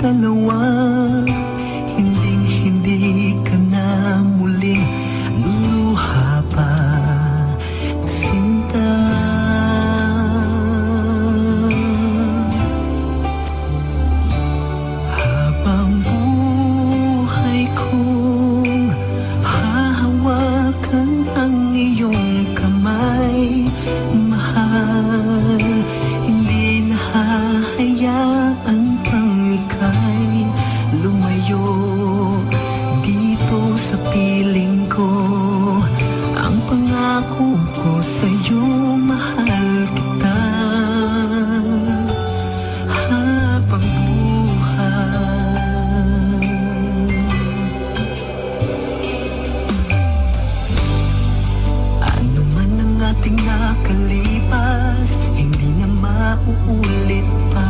dalawa. Hinding-hindi ka na muling luluha pa, sinta. Habang buhay kong hahawakan ang iyong kamay, mahal, hindi na hahayaan pang ika'y lumayo dito sa piling ko. Ang pangako ko sa'yo, mahal kita habang buhay. Ano man ang ating nakalipas, hindi na mauulit pa.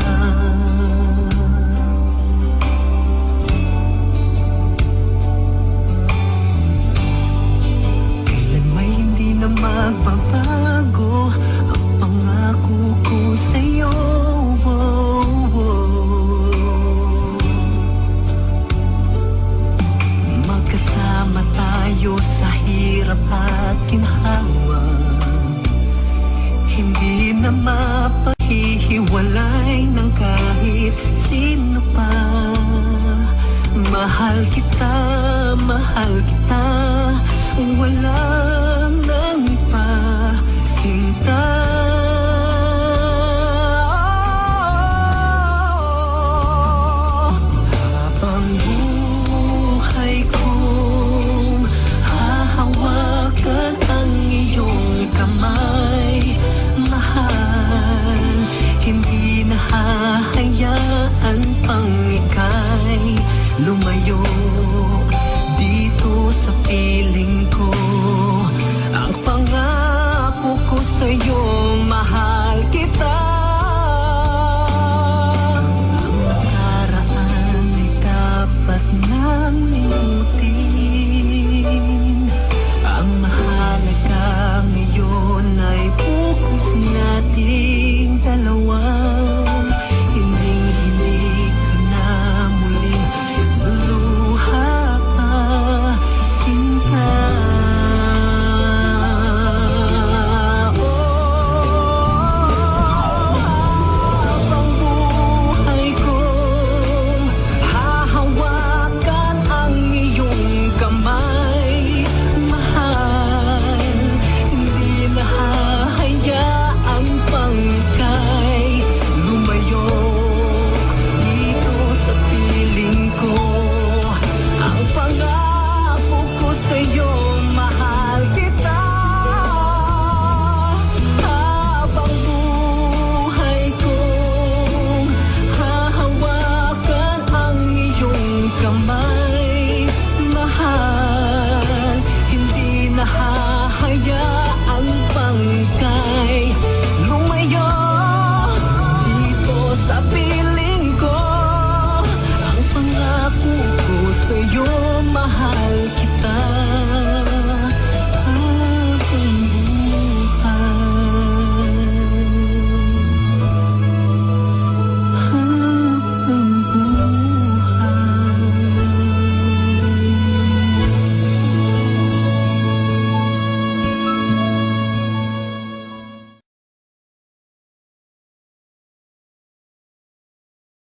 Kailan may hindi na magbabago ang pangako ko sa'yo. Magkasama tayo sa hirap at ginhawa, hindi na mapahihiwalay ng kahit sino pa. Mahal kita, wala